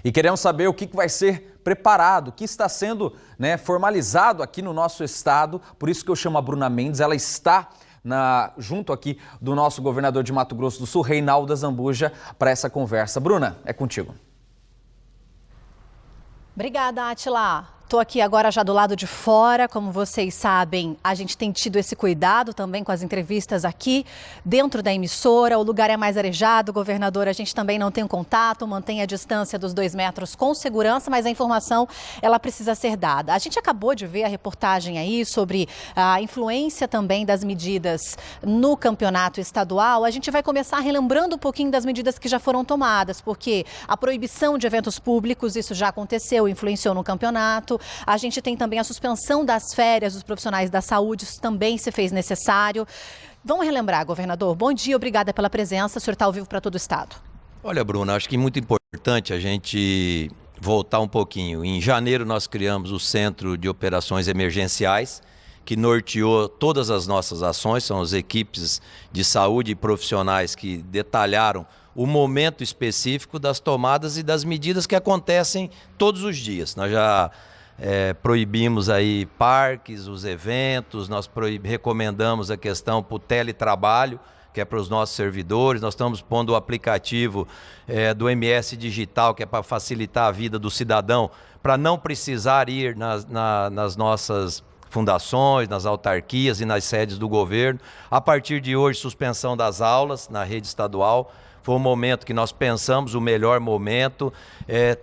E queremos saber o que vai ser preparado, o que está sendo formalizado aqui no nosso estado. Por isso que eu chamo a Bruna Mendes, ela está junto aqui do nosso governador de Mato Grosso do Sul, Reinaldo Azambuja, para essa conversa. Bruna, é contigo. Obrigada, Atila. Estou aqui agora já do lado de fora, como vocês sabem, a gente tem tido esse cuidado também com as entrevistas aqui dentro da emissora, o lugar é mais arejado, governador, a gente também não tem um contato, mantém a distância dos 2 metros com segurança, mas a informação ela precisa ser dada. A gente acabou de ver a reportagem aí sobre a influência também das medidas no campeonato estadual. A gente vai começar relembrando um pouquinho das medidas que já foram tomadas, porque a proibição de eventos públicos, isso já aconteceu, influenciou no campeonato. A gente tem também a suspensão das férias dos profissionais da saúde, isso também se fez necessário. Vamos relembrar, governador. Bom dia, obrigada pela presença. O senhor está ao vivo para todo o estado. Olha, Bruna, acho que é muito importante a gente voltar um pouquinho. Em janeiro nós criamos o Centro de Operações Emergenciais, que norteou todas as nossas ações, são as equipes de saúde e profissionais que detalharam o momento específico das tomadas e das medidas que acontecem todos os dias. Nós já proibimos aí parques, os eventos, nós recomendamos a questão para o teletrabalho, que é para os nossos servidores, nós estamos pondo o aplicativo do MS Digital, que é para facilitar a vida do cidadão, para não precisar ir nas nossas fundações, nas autarquias e nas sedes do governo. A partir de hoje, suspensão das aulas na rede estadual. Foi um momento que nós pensamos, o melhor momento.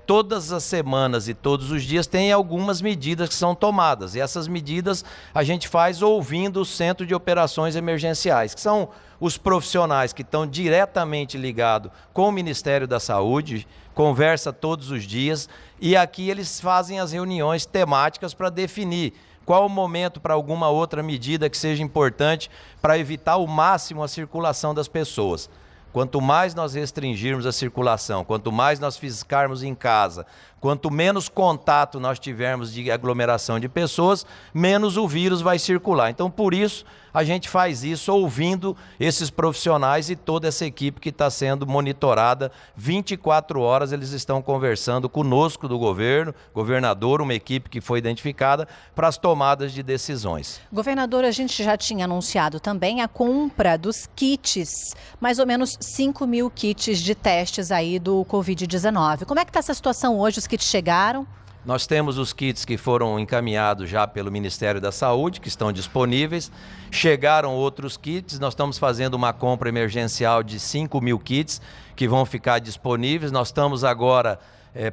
Todas as semanas e todos os dias tem algumas medidas que são tomadas. E essas medidas a gente faz ouvindo o Centro de Operações Emergenciais, que são os profissionais que estão diretamente ligados com o Ministério da Saúde, conversa todos os dias, e aqui eles fazem as reuniões temáticas para definir qual o momento para alguma outra medida que seja importante para evitar ao máximo a circulação das pessoas. Quanto mais nós restringirmos a circulação, quanto mais nós ficarmos em casa, quanto menos contato nós tivermos de aglomeração de pessoas, menos o vírus vai circular. Então, por isso, a gente faz isso ouvindo esses profissionais e toda essa equipe que está sendo monitorada 24 horas. Eles estão conversando conosco do governo, governador, uma equipe que foi identificada para as tomadas de decisões. Governador, a gente já tinha anunciado também a compra dos kits, mais ou menos 5.000 kits de testes aí do Covid-19. Como é que está essa situação hoje? Os kits chegaram? Nós temos os kits que foram encaminhados já pelo Ministério da Saúde, que estão disponíveis. Chegaram outros kits, nós estamos fazendo uma compra emergencial de 5.000 kits que vão ficar disponíveis. Nós estamos agora,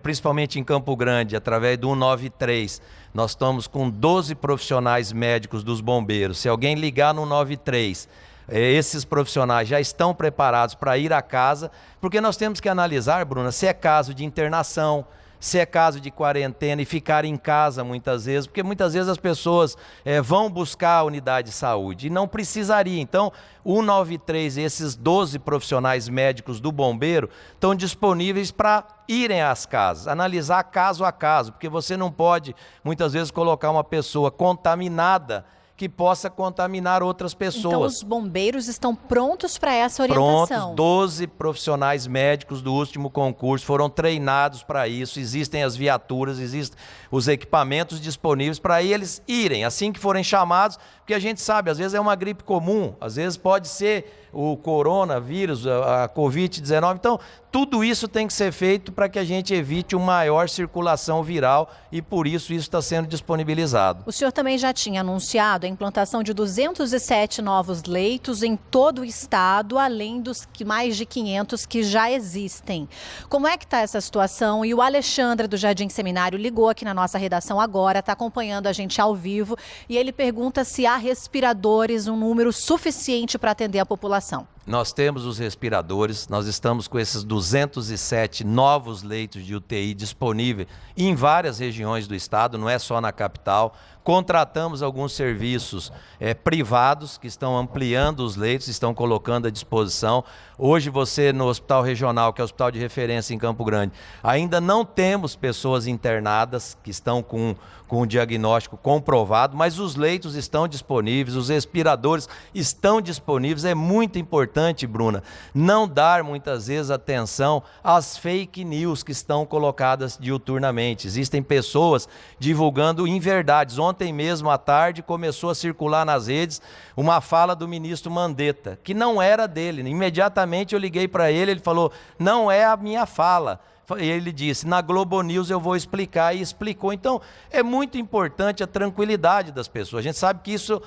principalmente em Campo Grande, através do 193, nós estamos com 12 profissionais médicos dos bombeiros. Se alguém ligar no 193, esses profissionais já estão preparados para ir à casa, porque nós temos que analisar, Bruna, se é caso de internação, se é caso de quarentena e ficar em casa muitas vezes, porque muitas vezes as pessoas vão buscar a unidade de saúde e não precisaria. Então, o 193, esses 12 profissionais médicos do bombeiro estão disponíveis para irem às casas, analisar caso a caso, porque você não pode muitas vezes colocar uma pessoa contaminada que possa contaminar outras pessoas. Então os bombeiros estão prontos para essa orientação? Prontos, 12 profissionais médicos do último concurso foram treinados para isso, existem as viaturas, existem os equipamentos disponíveis para eles irem, assim que forem chamados, porque a gente sabe, às vezes é uma gripe comum, às vezes pode ser o coronavírus, a Covid-19, então tudo isso tem que ser feito para que a gente evite uma maior circulação viral e por isso está sendo disponibilizado. O senhor também já tinha anunciado a implantação de 207 novos leitos em todo o estado, além dos mais de 500 que já existem. Como é que está essa situação? E o Alexandre do Jardim Seminário ligou aqui na nossa redação agora, está acompanhando a gente ao vivo e ele pergunta se há respiradores, um número suficiente para atender a população. Nós temos os respiradores, nós estamos com esses 207 novos leitos de UTI disponíveis em várias regiões do estado, não é só na capital. Contratamos alguns serviços privados que estão ampliando os leitos, estão colocando à disposição. Hoje você no Hospital Regional, que é o hospital de referência em Campo Grande, ainda não temos pessoas internadas que estão com o diagnóstico comprovado, mas os leitos estão disponíveis, os respiradores estão disponíveis. É muito importante importante, Bruna, não dar muitas vezes atenção às fake news que estão colocadas diuturnamente. Existem pessoas divulgando inverdades. Ontem mesmo à tarde começou a circular nas redes uma fala do ministro Mandetta, que não era dele. Imediatamente eu liguei para ele, ele falou, não é a minha fala. E ele disse, na Globo News eu vou explicar, e explicou. Então, é muito importante a tranquilidade das pessoas. A gente sabe que isso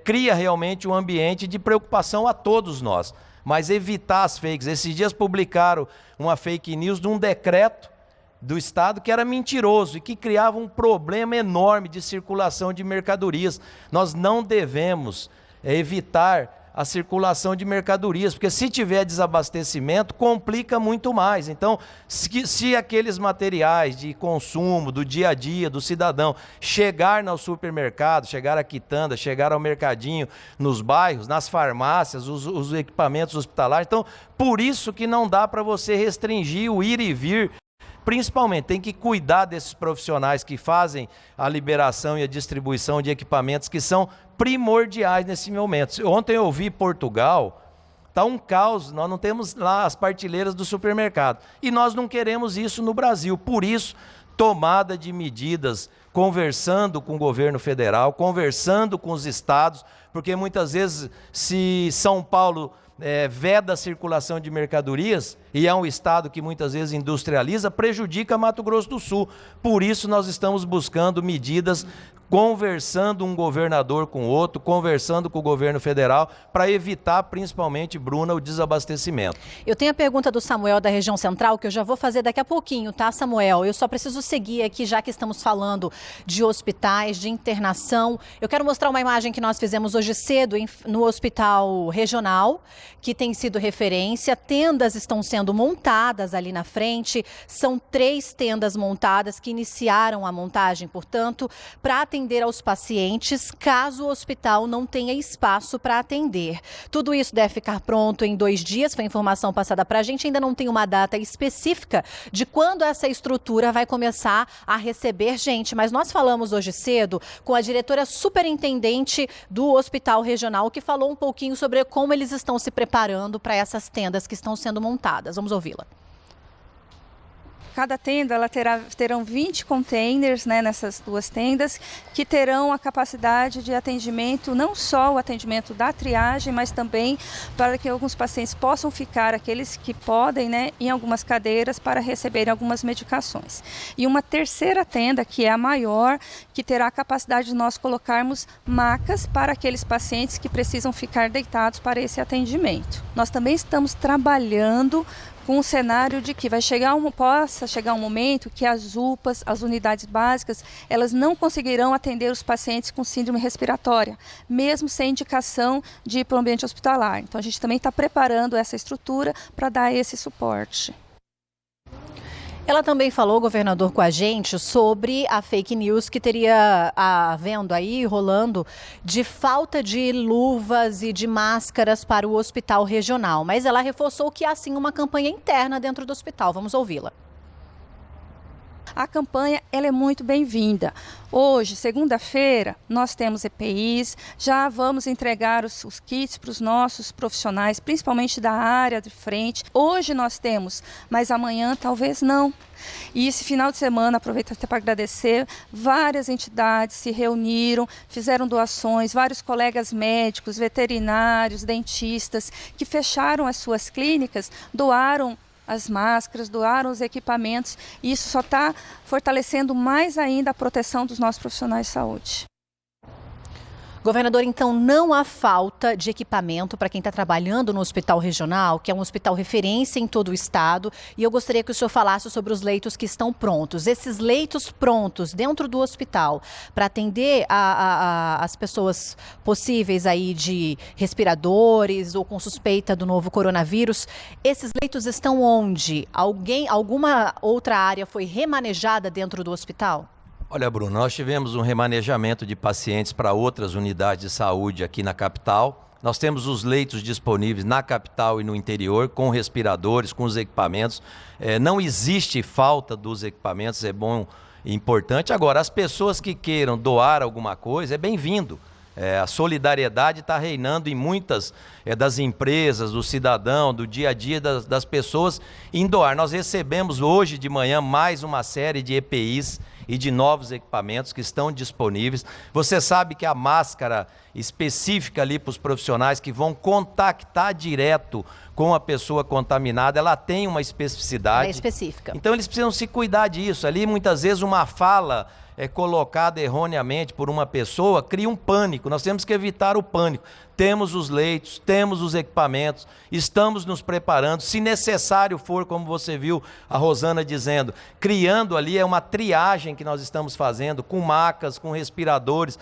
cria realmente um ambiente de preocupação a todos nós. Mas evitar as fakes. Esses dias publicaram uma fake news de um decreto do Estado que era mentiroso e que criava um problema enorme de circulação de mercadorias. Nós não devemos evitar a circulação de mercadorias, porque se tiver desabastecimento, complica muito mais. Então, se aqueles materiais de consumo, do dia a dia, do cidadão, chegar no supermercado, chegar à quitanda, chegar ao mercadinho, nos bairros, nas farmácias, os equipamentos hospitalares, então, por isso que não dá para você restringir o ir e vir. Principalmente, tem que cuidar desses profissionais que fazem a liberação e a distribuição de equipamentos que são primordiais nesse momento. Ontem eu vi Portugal, está um caos, nós não temos lá as partilheiras do supermercado. E nós não queremos isso no Brasil. Por isso, tomada de medidas, conversando com o governo federal, conversando com os estados, porque muitas vezes, se São Paulo veda a circulação de mercadorias, e é um estado que muitas vezes industrializa, prejudica Mato Grosso do Sul. Por isso nós estamos buscando medidas, conversando um governador com outro, conversando com o governo federal, para evitar principalmente, Bruna, o desabastecimento. Eu tenho a pergunta do Samuel da região central, que eu já vou fazer daqui a pouquinho, tá, Samuel? Eu só preciso seguir aqui, já que estamos falando de hospitais, de internação. Eu quero mostrar uma imagem que nós fizemos hoje cedo no hospital regional, que tem sido referência. Tendas estão sendo montadas ali na frente. São 3 tendas montadas que iniciaram a montagem, portanto, para atender aos pacientes, caso o hospital não tenha espaço para atender. Tudo isso deve ficar pronto em 2 dias, foi a informação passada para a gente. Ainda não tem uma data específica de quando essa estrutura vai começar a receber gente, mas nós falamos hoje cedo com a diretora superintendente do Hospital Regional, que falou um pouquinho sobre como eles estão se preparando para essas tendas que estão sendo montadas. Vamos ouvi-la. Cada tenda terão 20 containers, né, nessas 2 tendas, que terão a capacidade de atendimento, não só o atendimento da triagem, mas também para que alguns pacientes possam ficar, aqueles que podem, né, em algumas cadeiras para receberem algumas medicações. E uma terceira tenda, que é a maior, que terá a capacidade de nós colocarmos macas para aqueles pacientes que precisam ficar deitados para esse atendimento. Nós também estamos trabalhando com um cenário de que possa chegar um momento que as UPAs, as unidades básicas, elas não conseguirão atender os pacientes com síndrome respiratória, mesmo sem indicação de ir para o ambiente hospitalar. Então a gente também está preparando essa estrutura para dar esse suporte. Ela também falou, governador, com a gente sobre a fake news que teria havendo aí, rolando, de falta de luvas e de máscaras para o hospital regional. Mas ela reforçou que há sim uma campanha interna dentro do hospital. Vamos ouvi-la. A campanha ela é muito bem-vinda. Hoje, segunda-feira, nós temos EPIs, já vamos entregar os kits para os nossos profissionais, principalmente da área de frente. Hoje nós temos, mas amanhã talvez não. E esse final de semana, aproveito até para agradecer, várias entidades se reuniram, fizeram doações, vários colegas médicos, veterinários, dentistas, que fecharam as suas clínicas, doaram as máscaras, doaram os equipamentos, e isso só está fortalecendo mais ainda a proteção dos nossos profissionais de saúde. Governador, então não há falta de equipamento para quem está trabalhando no hospital regional, que é um hospital referência em todo o estado, e eu gostaria que o senhor falasse sobre os leitos que estão prontos. Esses leitos prontos dentro do hospital para atender as pessoas possíveis aí de respiradores ou com suspeita do novo coronavírus, esses leitos estão onde? Alguma outra área foi remanejada dentro do hospital? Olha, Bruno, nós tivemos um remanejamento de pacientes para outras unidades de saúde aqui na capital. Nós temos os leitos disponíveis na capital e no interior, com respiradores, com os equipamentos. Não existe falta dos equipamentos, é bom e importante. Agora, as pessoas que queiram doar alguma coisa, é bem-vindo. A solidariedade está reinando em muitas das empresas, do cidadão, do dia a dia das pessoas em doar. Nós recebemos hoje de manhã mais uma série de EPIs e de novos equipamentos que estão disponíveis. Você sabe que a máscara específica ali para os profissionais que vão contactar direto com a pessoa contaminada, ela tem uma especificidade. É específica. Então eles precisam se cuidar disso. Ali muitas vezes uma fala colocada erroneamente por uma pessoa cria um pânico. Nós temos que evitar o pânico. Temos os leitos, temos os equipamentos, estamos nos preparando. Se necessário for, como você viu a Rosana dizendo, criando ali uma triagem que nós estamos fazendo, com macas, com respiradores,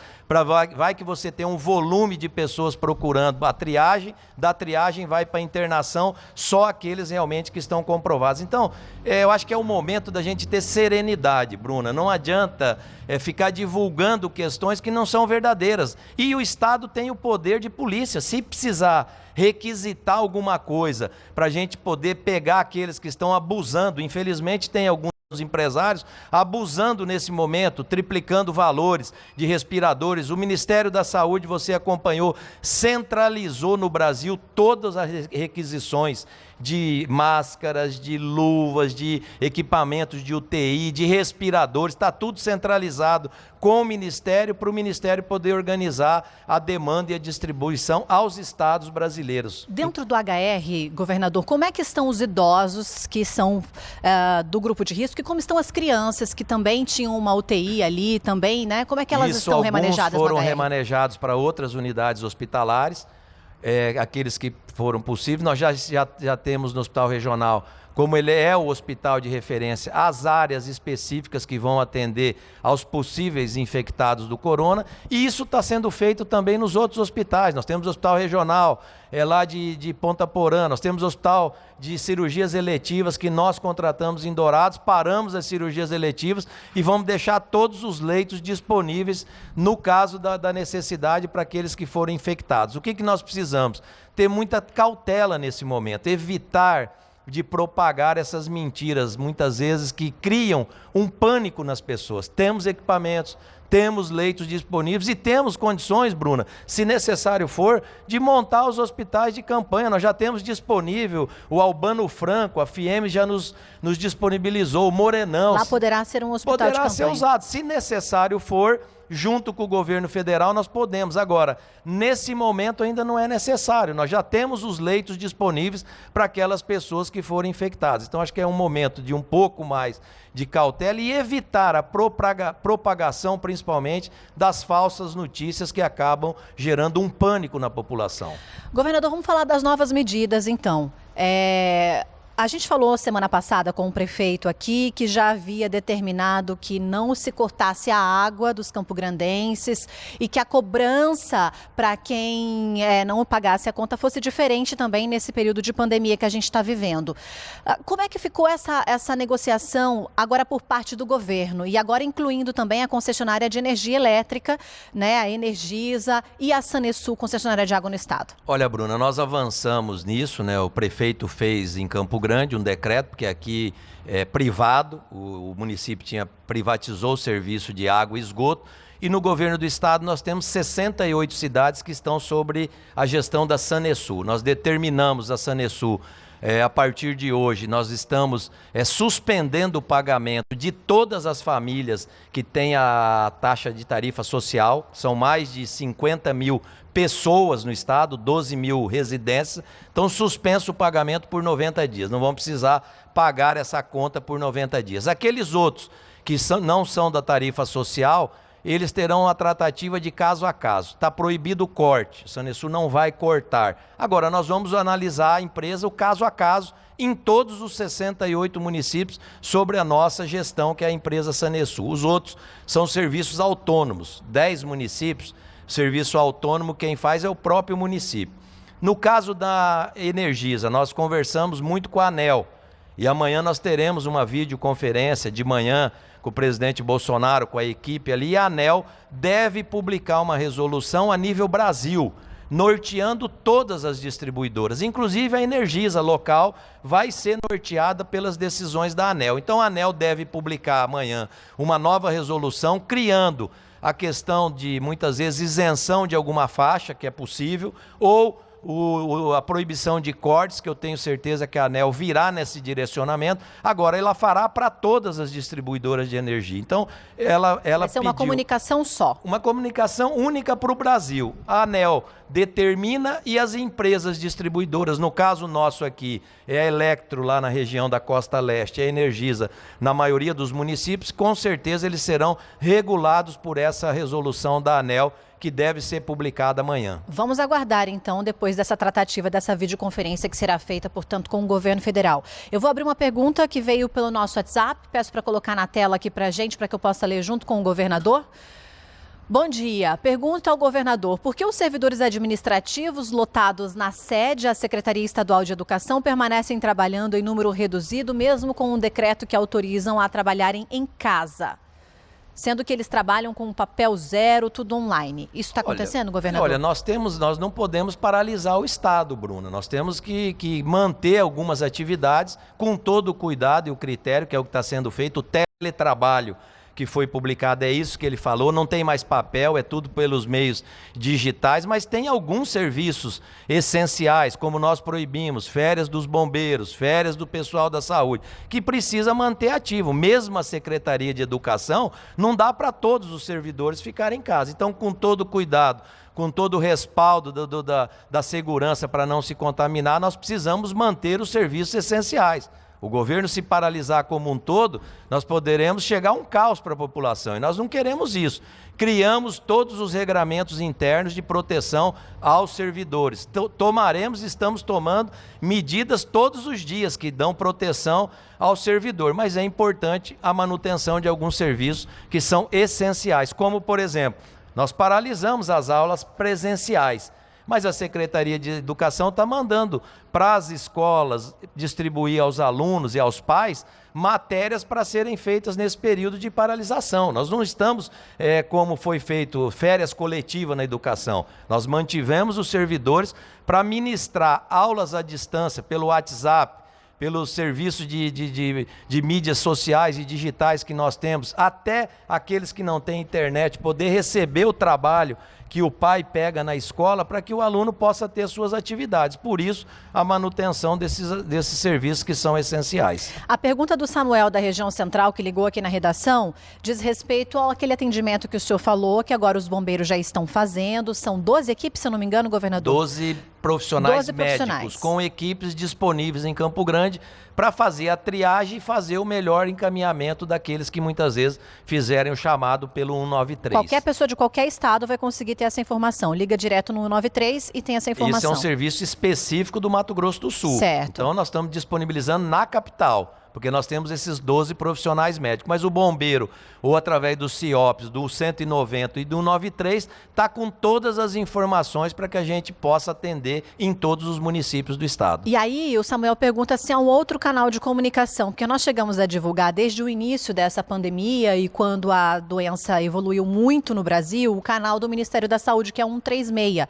vai que você tem um volume de pessoas procurando a triagem, da triagem vai para a internação, só aqueles realmente que estão comprovados. Então, eu acho que é o momento da gente ter serenidade, Bruna. Não adianta ficar divulgando questões que não são verdadeiras. E o Estado tem o poder de polícia. Se precisar requisitar alguma coisa para a gente poder pegar aqueles que estão abusando, infelizmente tem alguns empresários abusando nesse momento, triplicando valores de respiradores. O Ministério da Saúde, você acompanhou, centralizou no Brasil todas as requisições de máscaras, de luvas, de equipamentos de UTI, de respiradores, está tudo centralizado com o Ministério, para o Ministério poder organizar a demanda e a distribuição aos estados brasileiros. Dentro do HR, governador, como é que estão os idosos que são do grupo de risco e como estão as crianças que também tinham uma UTI ali também, né? Como é que elas estão remanejadas no HR? Foram remanejados para outras unidades hospitalares, aqueles que foram possíveis. Nós já temos no Hospital Regional, como ele é o hospital de referência, as áreas específicas que vão atender aos possíveis infectados do corona, e isso está sendo feito também nos outros hospitais. Nós temos o Hospital Regional, lá de Ponta Porã, nós temos o Hospital de Cirurgias Eletivas que nós contratamos em Dourados, paramos as cirurgias eletivas e vamos deixar todos os leitos disponíveis no caso da necessidade para aqueles que forem infectados. O que nós precisamos? Ter muita cautela nesse momento, evitar de propagar essas mentiras, muitas vezes que criam um pânico nas pessoas. Temos equipamentos, temos leitos disponíveis e temos condições, Bruna, se necessário for, de montar os hospitais de campanha. Nós já temos disponível o Albano Franco, a FIEM já nos disponibilizou, o Morenão. Lá poderá ser um hospital de campanha. Poderá ser usado, se necessário for, junto com o governo federal, nós podemos. Agora, nesse momento ainda não é necessário, nós já temos os leitos disponíveis para aquelas pessoas que forem infectadas. Então, acho que é um momento de um pouco mais de cautela e evitar a propagação, principalmente, das falsas notícias que acabam gerando um pânico na população. Governador, vamos falar das novas medidas, então. A gente falou semana passada com o prefeito aqui que já havia determinado que não se cortasse a água dos campograndenses e que a cobrança para quem não pagasse a conta fosse diferente também nesse período de pandemia que a gente está vivendo. Como é que ficou essa negociação agora por parte do governo e agora incluindo também a concessionária de energia elétrica, né, a Energisa e a Sanesul, concessionária de água no estado? Olha, Bruna, nós avançamos nisso, né? O prefeito fez em Campo Grande um decreto, porque aqui é privado, o município privatizou o serviço de água e esgoto, e no governo do estado nós temos 68 cidades que estão sobre a gestão da Sanesul. Nós determinamos a Sanesul, a partir de hoje, nós estamos suspendendo o pagamento de todas as famílias que têm a taxa de tarifa social, são mais de 50 mil pessoas no estado, 12 mil residências, então suspenso o pagamento por 90 dias, não vão precisar pagar essa conta por 90 dias. Aqueles outros que não são da tarifa social, eles terão uma tratativa de caso a caso. Está proibido o corte, o Sanesul não vai cortar. Agora, nós vamos analisar a empresa, o caso a caso, em todos os 68 municípios, sobre a nossa gestão, que é a empresa Sanesul. Os outros são serviços autônomos, 10 municípios, serviço autônomo, quem faz é o próprio município. No caso da Energisa, nós conversamos muito com a ANEEL, e amanhã nós teremos uma videoconferência de manhã com o presidente Bolsonaro, com a equipe ali, e a ANEEL deve publicar uma resolução a nível Brasil, norteando todas as distribuidoras, inclusive a Energisa local vai ser norteada pelas decisões da ANEEL. Então a ANEEL deve publicar amanhã uma nova resolução criando a questão de, muitas vezes, isenção de alguma faixa, que é possível, ou a proibição de cortes, que eu tenho certeza que a ANEEL virá nesse direcionamento. Agora, ela fará para todas as distribuidoras de energia. Então, ela vai ser uma comunicação só. Uma comunicação única para o Brasil. A ANEEL determina e as empresas distribuidoras, no caso nosso aqui, é a Electro lá na região da Costa Leste, é a Energisa na maioria dos municípios, com certeza eles serão regulados por essa resolução da ANEEL, que deve ser publicada amanhã. Vamos aguardar, então, depois dessa tratativa, dessa videoconferência que será feita, portanto, com o governo federal. Eu vou abrir uma pergunta que veio pelo nosso WhatsApp, peço para colocar na tela aqui para a gente, para que eu possa ler junto com o governador. Bom dia. Pergunta ao governador: por que os servidores administrativos lotados na sede, a Secretaria Estadual de Educação, permanecem trabalhando em número reduzido, mesmo com um decreto que autorizam a trabalharem em casa? Sendo que eles trabalham com papel zero, tudo online. Isso está acontecendo, governador? Olha, nós não podemos paralisar o Estado, Bruna. Nós temos que manter algumas atividades com todo o cuidado e o critério, que é o que está sendo feito. O teletrabalho que foi publicado, é isso que ele falou, não tem mais papel, é tudo pelos meios digitais, mas tem alguns serviços essenciais, como nós proibimos, férias dos bombeiros, férias do pessoal da saúde, que precisa manter ativo. Mesmo a Secretaria de Educação, não dá para todos os servidores ficarem em casa. Então, com todo cuidado, com todo o respaldo da segurança para não se contaminar, nós precisamos manter os serviços essenciais. O governo se paralisar como um todo, nós poderemos chegar a um caos para a população, e nós não queremos isso. Criamos todos os regramentos internos de proteção aos servidores. Estamos tomando medidas todos os dias que dão proteção ao servidor, mas é importante a manutenção de alguns serviços que são essenciais, como, por exemplo, nós paralisamos as aulas presenciais, mas a Secretaria de Educação está mandando para as escolas distribuir aos alunos e aos pais matérias para serem feitas nesse período de paralisação. Nós não estamos, como foi feito, férias coletivas na educação. Nós mantivemos os servidores para ministrar aulas à distância pelo WhatsApp, pelos serviços de mídias sociais e digitais que nós temos, até aqueles que não têm internet, poder receber o trabalho que o pai pega na escola para que o aluno possa ter suas atividades. Por isso, a manutenção desses serviços que são essenciais. A pergunta do Samuel, da região central, que ligou aqui na redação, diz respeito àquele atendimento que o senhor falou, que agora os bombeiros já estão fazendo. São 12 equipes, se eu não me engano, governador? 12 profissionais 12 médicos, profissionais. com equipes disponíveis em Campo Grande para fazer a triagem e fazer o melhor encaminhamento daqueles que muitas vezes fizerem o chamado pelo 193. Qualquer pessoa de qualquer estado vai conseguir ter essa informação. Liga direto no 193 e tem essa informação. Esse é um serviço específico do Mato Grosso do Sul. Certo. Então nós estamos disponibilizando na capital, porque nós temos esses 12 profissionais médicos. Mas o bombeiro, ou através do CIOPS, do 190 e do 93, está com todas as informações para que a gente possa atender em todos os municípios do estado. E aí o Samuel pergunta se há um outro canal de comunicação, porque nós chegamos a divulgar desde o início dessa pandemia e quando a doença evoluiu muito no Brasil, o canal do Ministério da Saúde, que é 136.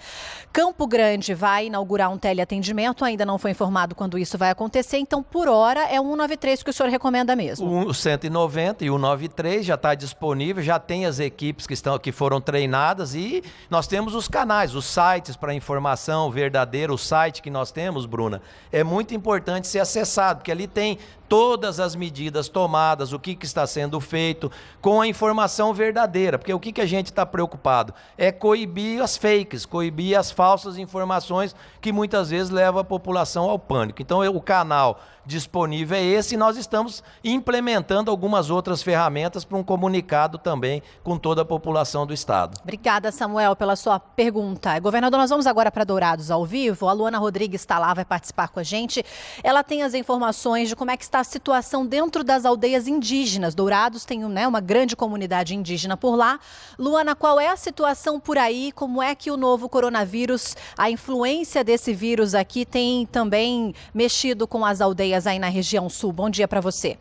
Campo Grande vai inaugurar um teleatendimento, ainda não foi informado quando isso vai acontecer, então por hora é o 193 que o senhor recomenda mesmo. O 190 e o 93 já está disponível, já tem as equipes que foram treinadas e nós temos os canais, os sites para informação verdadeira. O site que nós temos, Bruna, é muito importante ser acessado, porque ali tem todas as medidas tomadas, o que está sendo feito, com a informação verdadeira. Porque o que a gente está preocupado é coibir as fakes, coibir as falsas informações que muitas vezes levam a população ao pânico. Então o canal disponível é esse e nós estamos implementando algumas outras ferramentas para um comunicado também com toda a população do estado. Obrigada, Samuel, pela sua pergunta. Governador, nós vamos agora para Dourados ao vivo. A Luana Rodrigues está lá, vai participar com a gente. Ela tem as informações de como é que está a situação dentro das aldeias indígenas. Dourados tem uma grande comunidade indígena por lá. Luana, qual é a situação por aí? Como é que o novo coronavírus, a influência desse vírus aqui tem também mexido com as aldeias aí na região sul? Bom dia para você.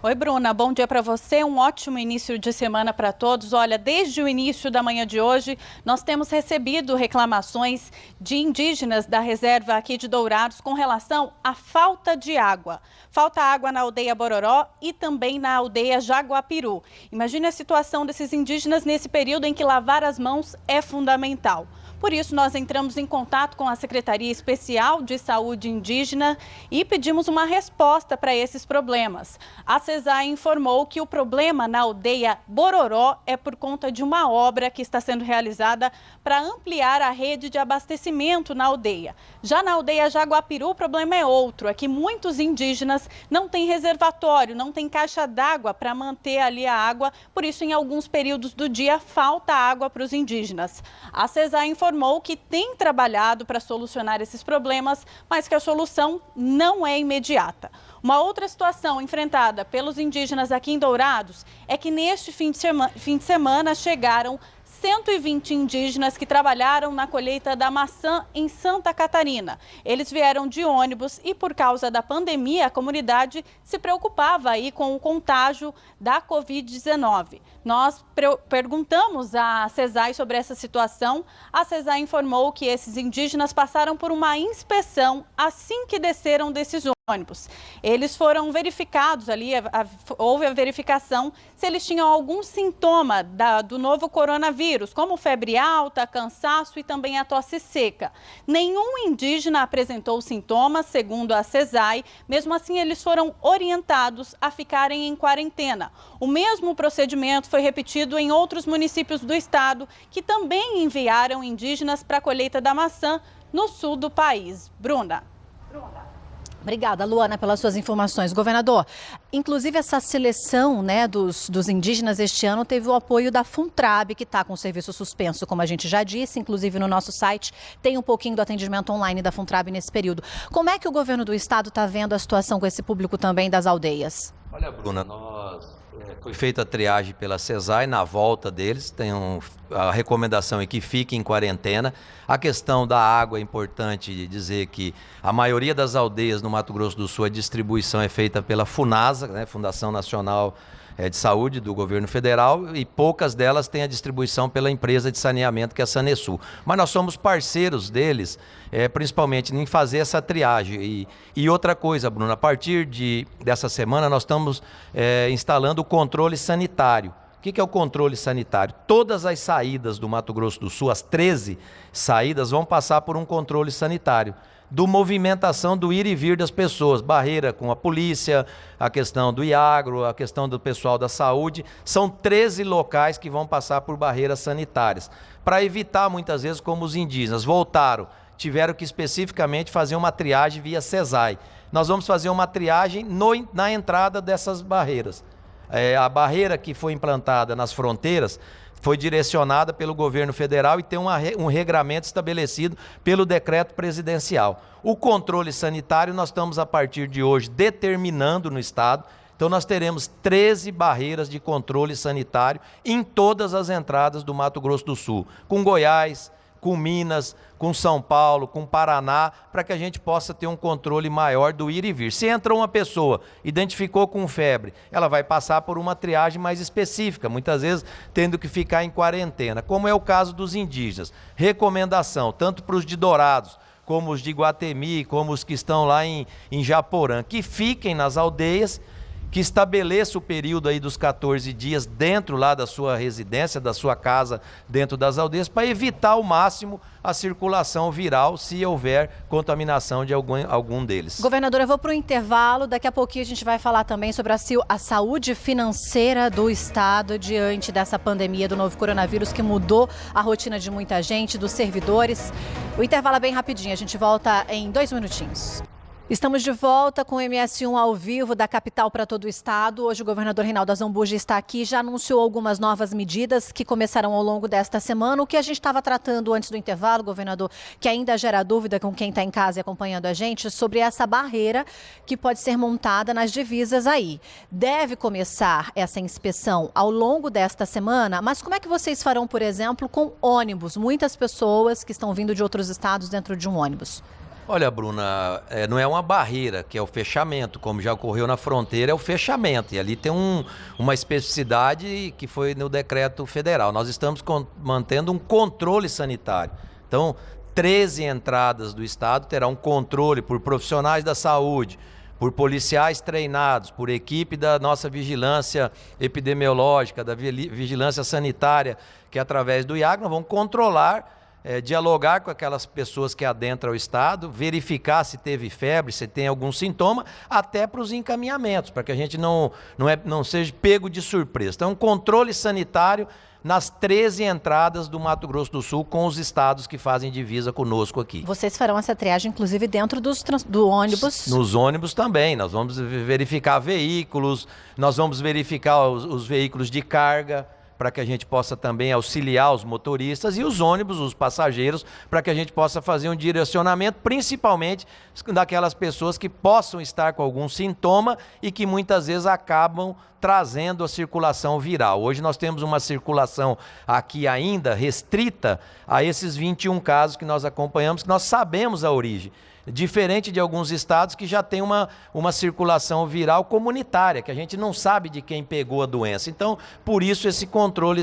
Oi, Bruna, bom dia para você, um ótimo início de semana para todos. Olha, desde o início da manhã de hoje, nós temos recebido reclamações de indígenas da reserva aqui de Dourados com relação à falta de água. Falta água na aldeia Bororó e também na aldeia Jaguapiru. Imagine a situação desses indígenas nesse período em que lavar as mãos é fundamental. Por isso, nós entramos em contato com a Secretaria Especial de Saúde Indígena e pedimos uma resposta para esses problemas. A CESAI informou que o problema na aldeia Bororó é por conta de uma obra que está sendo realizada para ampliar a rede de abastecimento na aldeia. Já na aldeia Jaguapiru, o problema é outro, é que muitos indígenas não têm reservatório, não têm caixa d'água para manter ali a água, por isso, em alguns períodos do dia, falta água para os indígenas. A CESAI informou que tem trabalhado para solucionar esses problemas, mas que a solução não é imediata. Uma outra situação enfrentada pelos indígenas aqui em Dourados é que neste fim de semana chegaram 120 indígenas que trabalharam na colheita da maçã em Santa Catarina. Eles vieram de ônibus e, por causa da pandemia, a comunidade se preocupava aí com o contágio da Covid-19. Nós perguntamos à CESAI sobre essa situação. A CESAI informou que esses indígenas passaram por uma inspeção assim que desceram desses ônibus. Eles foram verificados ali, houve a verificação se eles tinham algum sintoma do novo coronavírus, como febre alta, cansaço e também a tosse seca. Nenhum indígena apresentou sintomas, segundo a CESAI. Mesmo assim, eles foram orientados a ficarem em quarentena. O mesmo procedimento foi repetido em outros municípios do estado, que também enviaram indígenas para a colheita da maçã no sul do país. Bruna. Obrigada, Luana, pelas suas informações. Governador, inclusive essa seleção, né, dos indígenas este ano teve o apoio da Funtrab, que está com o serviço suspenso, como a gente já disse. Inclusive no nosso site tem um pouquinho do atendimento online da Funtrab nesse período. Como é que o governo do estado está vendo a situação com esse público também das aldeias? Olha, Bruna, foi feita a triagem pela CESAI, na volta deles, tem a recomendação é que fiquem em quarentena. A questão da água é importante dizer que a maioria das aldeias no Mato Grosso do Sul, a distribuição é feita pela FUNASA, né, Fundação Nacional de Saúde do Governo Federal, e poucas delas têm a distribuição pela empresa de saneamento, que é a Sanesul. Mas nós somos parceiros deles, principalmente em fazer essa triagem. E outra coisa, Bruno, a partir dessa semana nós estamos instalando o controle sanitário. O que é o controle sanitário? Todas as saídas do Mato Grosso do Sul, as 13 saídas, vão passar por um controle sanitário. Do movimentação do ir e vir das pessoas, barreira com a polícia, a questão do IAGRO, a questão do pessoal da saúde. São 13 locais que vão passar por barreiras sanitárias, para evitar muitas vezes, como os indígenas voltaram, tiveram que especificamente fazer uma triagem via CESAI. Nós vamos fazer uma triagem na entrada dessas barreiras. A barreira que foi implantada nas fronteiras foi direcionada pelo governo federal e tem um regramento estabelecido pelo decreto presidencial. O controle sanitário nós estamos, a partir de hoje, determinando no estado. Então nós teremos 13 barreiras de controle sanitário em todas as entradas do Mato Grosso do Sul, com Goiás, com Minas, com São Paulo, com Paraná, para que a gente possa ter um controle maior do ir e vir. Se entra uma pessoa, identificou com febre, ela vai passar por uma triagem mais específica, muitas vezes tendo que ficar em quarentena, como é o caso dos indígenas. Recomendação, tanto para os de Dourados, como os de Iguatemi, como os que estão lá em Japorã, que fiquem nas aldeias, que estabeleça o período aí dos 14 dias dentro lá da sua residência, da sua casa, dentro das aldeias, para evitar ao máximo a circulação viral, se houver contaminação de algum deles. Governador, eu vou para o intervalo. Daqui a pouquinho a gente vai falar também sobre a saúde financeira do estado diante dessa pandemia do novo coronavírus, que mudou a rotina de muita gente, dos servidores. O intervalo é bem rapidinho, a gente volta em 2 minutinhos. Estamos de volta com o MS1 ao vivo da capital para todo o estado. Hoje o governador Reinaldo Azambuja está aqui, já anunciou algumas novas medidas que começarão ao longo desta semana. O que a gente estava tratando antes do intervalo, governador, que ainda gera dúvida com quem está em casa e acompanhando a gente, sobre essa barreira que pode ser montada nas divisas aí. Deve começar essa inspeção ao longo desta semana, mas como é que vocês farão, por exemplo, com ônibus? Muitas pessoas que estão vindo de outros estados dentro de um ônibus. Olha, Bruna, não é uma barreira, que é o fechamento, como já ocorreu na fronteira, é o fechamento. E ali tem uma especificidade que foi no decreto federal. Nós estamos mantendo um controle sanitário. Então, 13 entradas do estado terão controle por profissionais da saúde, por policiais treinados, por equipe da nossa vigilância epidemiológica, da vigilância sanitária, que através do IAG nós vamos controlar, dialogar com aquelas pessoas que adentram o estado, verificar se teve febre, se tem algum sintoma, até para os encaminhamentos, para que a gente não seja pego de surpresa. Então, um controle sanitário nas 13 entradas do Mato Grosso do Sul com os estados que fazem divisa conosco aqui. Vocês farão essa triagem, inclusive, dentro do ônibus? Nos ônibus também. Nós vamos verificar veículos, nós vamos verificar os veículos de carga, para que a gente possa também auxiliar os motoristas e os ônibus, os passageiros, para que a gente possa fazer um direcionamento, principalmente daquelas pessoas que possam estar com algum sintoma e que muitas vezes acabam trazendo a circulação viral. Hoje nós temos uma circulação aqui ainda restrita a esses 21 casos que nós acompanhamos, que nós sabemos a origem. Diferente de alguns estados que já tem uma circulação viral comunitária, que a gente não sabe de quem pegou a doença. Então, por isso esse controle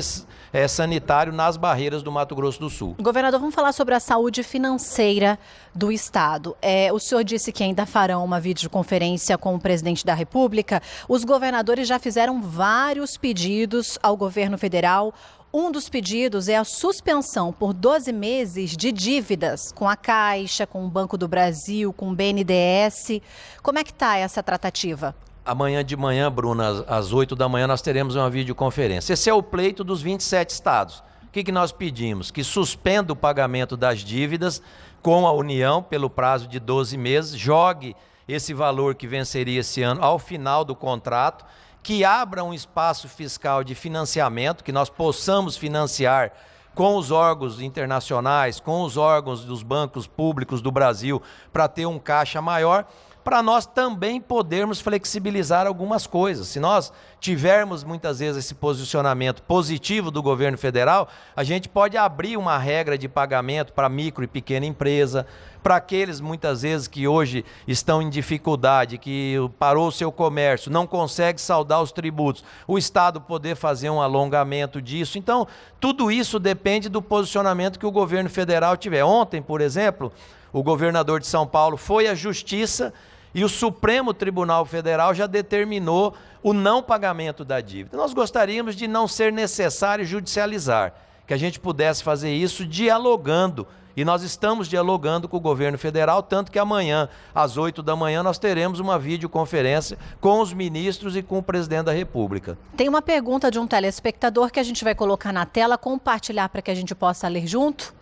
sanitário nas barreiras do Mato Grosso do Sul. Governador, vamos falar sobre a saúde financeira do estado. O senhor disse que ainda farão uma videoconferência com o presidente da República. Os governadores já fizeram vários pedidos ao governo federal. Um dos pedidos é a suspensão por 12 meses de dívidas com a Caixa, com o Banco do Brasil, com o BNDES. Como é que está essa tratativa? Amanhã de manhã, Bruna, às 8 da manhã, nós teremos uma videoconferência. Esse é o pleito dos 27 estados. O que nós pedimos? Que suspenda o pagamento das dívidas com a União pelo prazo de 12 meses, jogue esse valor que venceria esse ano ao final do contrato, que abra um espaço fiscal de financiamento, que nós possamos financiar com os órgãos internacionais, com os órgãos dos bancos públicos do Brasil, para ter um caixa maior, para nós também podermos flexibilizar algumas coisas. Se nós tivermos muitas vezes esse posicionamento positivo do governo federal, a gente pode abrir uma regra de pagamento para micro e pequena empresa, para aqueles muitas vezes que hoje estão em dificuldade, que parou o seu comércio, não consegue saldar os tributos, o Estado poder fazer um alongamento disso. Então, tudo isso depende do posicionamento que o governo federal tiver. Ontem, por exemplo, o governador de São Paulo foi à Justiça e o Supremo Tribunal Federal já determinou o não pagamento da dívida. Nós gostaríamos de não ser necessário judicializar, que a gente pudesse fazer isso dialogando. E nós estamos dialogando com o governo federal, tanto que amanhã, às 8 da manhã, nós teremos uma videoconferência com os ministros e com o presidente da República. Tem uma pergunta de um telespectador que a gente vai colocar na tela, compartilhar para que a gente possa ler junto.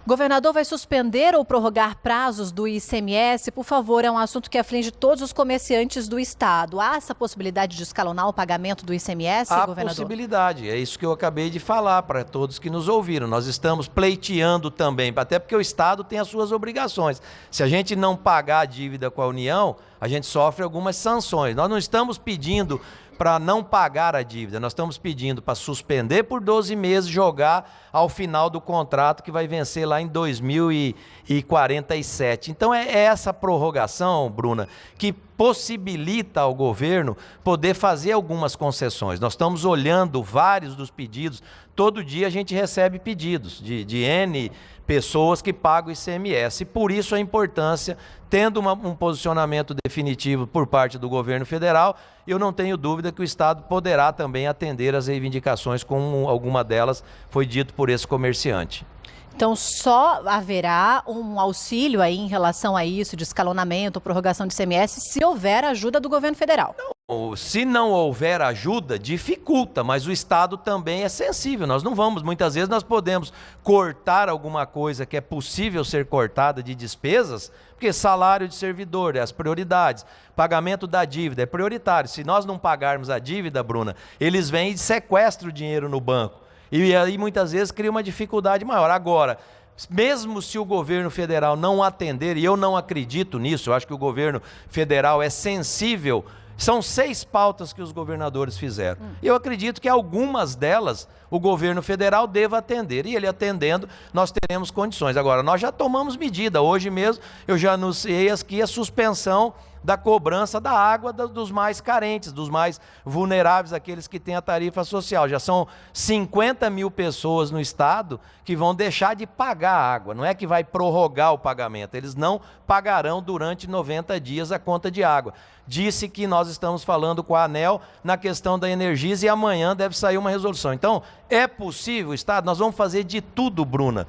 Governador, vai suspender ou prorrogar prazos do ICMS? Por favor, é um assunto que aflige todos os comerciantes do estado. Há essa possibilidade de escalonar o pagamento do ICMS, governador? Há possibilidade, é isso que eu acabei de falar para todos que nos ouviram. Nós estamos pleiteando também, até porque o estado tem as suas obrigações. Se a gente não pagar a dívida com a União, a gente sofre algumas sanções. Nós não estamos pedindo para não pagar a dívida, nós estamos pedindo para suspender por 12 meses, jogar ao final do contrato que vai vencer lá em 2047. Então é essa prorrogação, Bruna, que possibilita ao governo poder fazer algumas concessões. Nós estamos olhando vários dos pedidos, todo dia a gente recebe pedidos de N pessoas que pagam ICMS. E por isso a importância, tendo um posicionamento definitivo por parte do governo federal, eu não tenho dúvida que o Estado poderá também atender às reivindicações, como alguma delas foi dito por esse comerciante. Então, só haverá um auxílio aí em relação a isso, de escalonamento, prorrogação de ICMS, se houver ajuda do governo federal. Se não houver ajuda, dificulta, mas o Estado também é sensível. Nós não vamos, muitas vezes nós podemos cortar alguma coisa que é possível ser cortada de despesas, porque salário de servidor é as prioridades, pagamento da dívida é prioritário. Se nós não pagarmos a dívida, Bruna, eles vêm e sequestram o dinheiro no banco. E aí muitas vezes cria uma dificuldade maior. Agora, mesmo se o governo federal não atender, e eu não acredito nisso, eu acho que o governo federal é sensível. São 6 pautas que os governadores fizeram. Eu acredito que algumas delas o governo federal deva atender. E ele atendendo, nós teremos condições. Agora, nós já tomamos medida. Hoje mesmo eu já anunciei aqui a suspensão da cobrança da água dos mais carentes, dos mais vulneráveis, aqueles que têm a tarifa social. Já são 50 mil pessoas no estado que vão deixar de pagar a água. Não é que vai prorrogar o pagamento, eles não pagarão durante 90 dias a conta de água. Disse que nós estamos falando com a ANEEL na questão da Energisa e amanhã deve sair uma resolução. Então, é possível, Estado, nós vamos fazer de tudo, Bruna.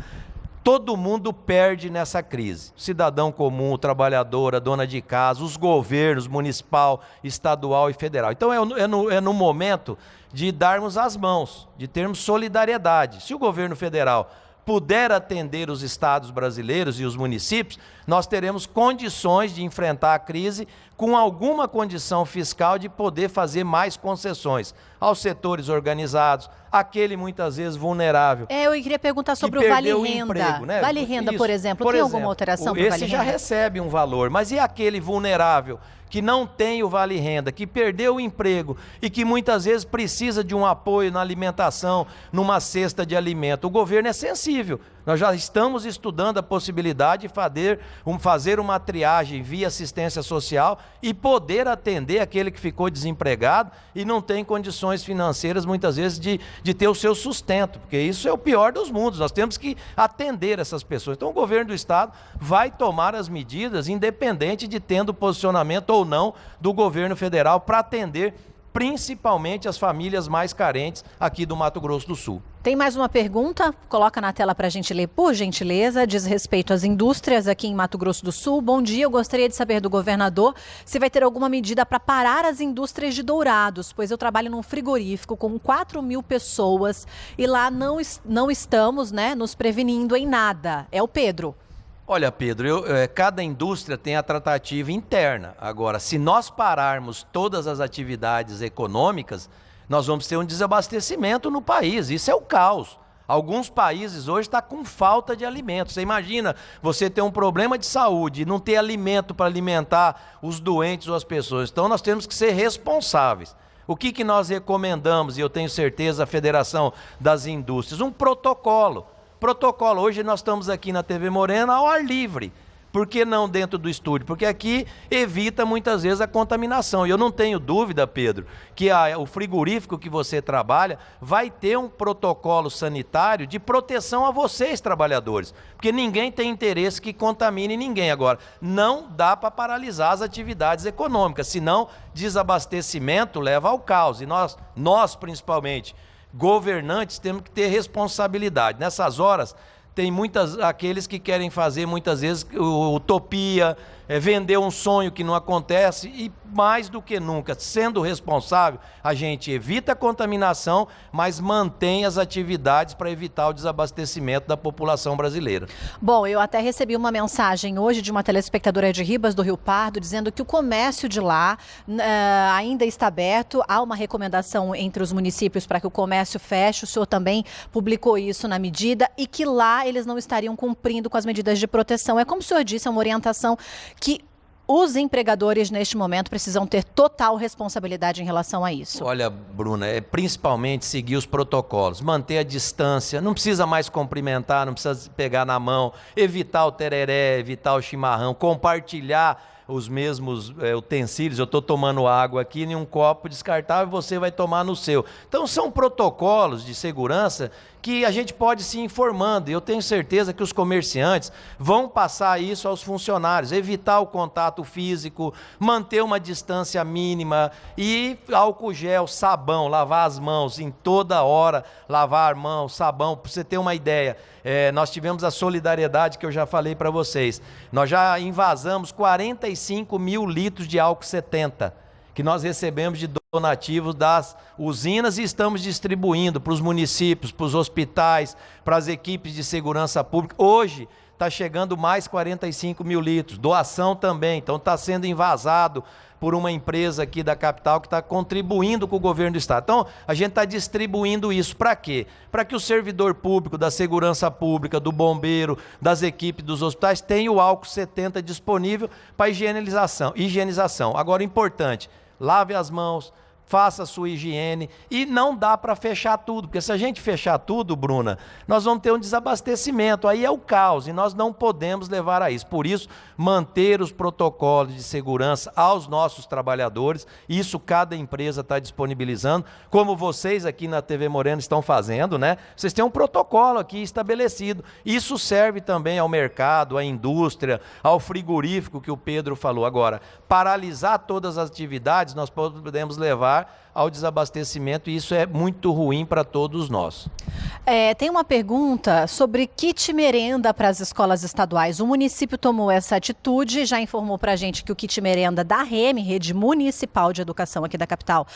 Todo mundo perde nessa crise. Cidadão comum, trabalhadora, dona de casa, os governos municipal, estadual e federal. Então é no momento de darmos as mãos, de termos solidariedade. Se o governo federal puder atender os estados brasileiros e os municípios, nós teremos condições de enfrentar a crise com alguma condição fiscal de poder fazer mais concessões aos setores organizados, aquele muitas vezes vulnerável. Eu queria perguntar sobre o Vale Renda. Emprego, né? Vale Renda, Isso. por exemplo, tem alguma alteração para o Vale Renda? Esse já recebe um valor, mas e aquele vulnerável que não tem o Vale Renda, que perdeu o emprego e que muitas vezes precisa de um apoio na alimentação, numa cesta de alimento? O governo é sensível. Nós já estamos estudando a possibilidade de fazer uma triagem via assistência social e poder atender aquele que ficou desempregado e não tem condições financeiras, muitas vezes, de ter o seu sustento, porque isso é o pior dos mundos. Nós temos que atender essas pessoas. Então, o governo do estado vai tomar as medidas, independente de tendo posicionamento ou não do governo federal, para atender principalmente as famílias mais carentes aqui do Mato Grosso do Sul. Tem mais uma pergunta, coloca na tela para a gente ler, por gentileza, diz respeito às indústrias aqui em Mato Grosso do Sul. Bom dia, eu gostaria de saber do governador se vai ter alguma medida para parar as indústrias de Dourados, pois eu trabalho num frigorífico com 4 mil pessoas e lá não estamos, nos prevenindo em nada. É o Pedro. Olha, Pedro, cada indústria tem a tratativa interna. Agora, se nós pararmos todas as atividades econômicas, nós vamos ter um desabastecimento no país. Isso é o caos. Alguns países hoje estão com falta de alimento. Você imagina você ter um problema de saúde e não ter alimento para alimentar os doentes ou as pessoas. Então, nós temos que ser responsáveis. O que nós recomendamos, e eu tenho certeza, a Federação das Indústrias? Um protocolo. Hoje nós estamos aqui na TV Morena ao ar livre. Por que não dentro do estúdio? Porque aqui evita muitas vezes a contaminação. E eu não tenho dúvida, Pedro, que o frigorífico que você trabalha vai ter um protocolo sanitário de proteção a vocês, trabalhadores. Porque ninguém tem interesse que contamine ninguém. Agora, não dá para paralisar as atividades econômicas, senão desabastecimento leva ao caos. E nós principalmente, governantes, temos que ter responsabilidade. Nessas horas, tem aqueles que querem fazer muitas vezes utopia, vender um sonho que não acontece e mais do que nunca, sendo responsável, a gente evita a contaminação, mas mantém as atividades para evitar o desabastecimento da população brasileira. Bom, eu até recebi uma mensagem hoje de uma telespectadora de Ribas do Rio Pardo dizendo que o comércio de lá ainda está aberto, há uma recomendação entre os municípios para que o comércio feche, o senhor também publicou isso na medida e que lá eles não estariam cumprindo com as medidas de proteção. É como o senhor disse, é uma orientação que os empregadores, neste momento, precisam ter total responsabilidade em relação a isso. Olha, Bruna, principalmente seguir os protocolos, manter a distância, não precisa mais cumprimentar, não precisa pegar na mão, evitar o tereré, evitar o chimarrão, compartilhar os mesmos utensílios. Eu estou tomando água aqui em um copo descartável, você vai tomar no seu. Então são protocolos de segurança que a gente pode se informando, e eu tenho certeza que os comerciantes vão passar isso aos funcionários, evitar o contato físico, manter uma distância mínima e álcool gel, sabão, lavar as mãos em toda hora, lavar a mão, sabão. Para você ter uma ideia, nós tivemos a solidariedade que eu já falei para vocês, nós já invasamos 45 mil litros de álcool 70, que nós recebemos de donativos das usinas e estamos distribuindo para os municípios, para os hospitais, para as equipes de segurança pública. Hoje está chegando mais 45 mil litros, doação também, então está sendo invasado por uma empresa aqui da capital que está contribuindo com o governo do estado. Então, a gente está distribuindo isso para quê? Para que o servidor público, da segurança pública, do bombeiro, das equipes dos hospitais, tenha o álcool 70 disponível para higienização. Agora, importante, lave as mãos, faça a sua higiene, e não dá para fechar tudo, porque se a gente fechar tudo, Bruna, nós vamos ter um desabastecimento, aí é o caos, e nós não podemos levar a isso. Por isso, manter os protocolos de segurança aos nossos trabalhadores, isso cada empresa está disponibilizando, como vocês aqui na TV Moreno estão fazendo, né? Vocês têm um protocolo aqui estabelecido, isso serve também ao mercado, à indústria, ao frigorífico que o Pedro falou. Agora, paralisar todas as atividades, nós podemos levar ao desabastecimento, e isso é muito ruim para todos nós. Tem uma pergunta sobre kit merenda para as escolas estaduais. O município tomou essa atitude, já informou para a gente que o kit merenda da REME, Rede Municipal de Educação aqui da capital,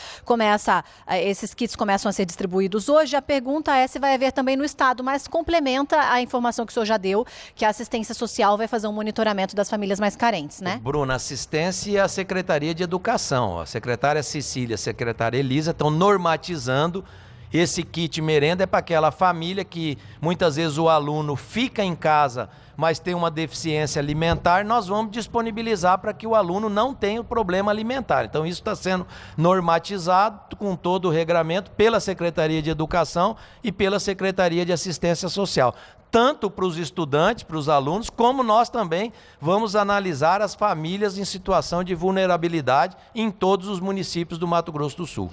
esses kits começam a ser distribuídos hoje. A pergunta é se vai haver também no estado, mas complementa a informação que o senhor já deu, que a assistência social vai fazer um monitoramento das famílias mais carentes, né? Bruna, assistência e a Secretaria de Educação, a secretária Cecília, a secretária Elisa estão normatizando esse kit merenda. É para aquela família que muitas vezes o aluno fica em casa, mas tem uma deficiência alimentar, nós vamos disponibilizar para que o aluno não tenha o problema alimentar. Então isso está sendo normatizado com todo o regramento pela Secretaria de Educação e pela Secretaria de Assistência Social. Tanto para os estudantes, para os alunos, como nós também vamos analisar as famílias em situação de vulnerabilidade em todos os municípios do Mato Grosso do Sul.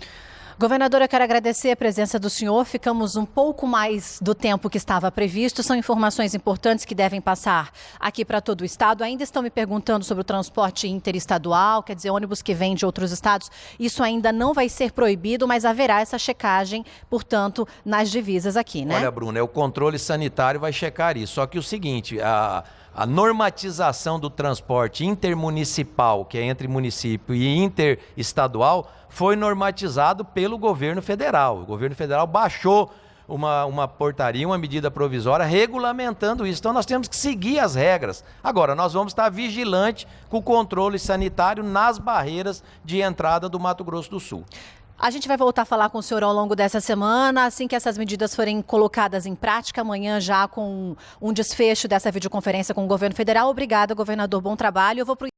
Governadora, eu quero agradecer a presença do senhor. Ficamos um pouco mais do tempo que estava previsto. São informações importantes que devem passar aqui para todo o estado. Ainda estão me perguntando sobre o transporte interestadual, quer dizer, ônibus que vêm de outros estados. Isso ainda não vai ser proibido, mas haverá essa checagem, portanto, nas divisas aqui, né? Olha, Bruna, o controle sanitário vai checar isso. Só que o seguinte, a normatização do transporte intermunicipal, que é entre município e interestadual, foi normatizado pelo governo federal. O governo federal baixou uma portaria, uma medida provisória regulamentando isso. Então nós temos que seguir as regras. Agora, nós vamos estar vigilantes com o controle sanitário nas barreiras de entrada do Mato Grosso do Sul. A gente vai voltar a falar com o senhor ao longo dessa semana, assim que essas medidas forem colocadas em prática, amanhã já com um desfecho dessa videoconferência com o governo federal. Obrigada, governador, bom trabalho. Eu vou pro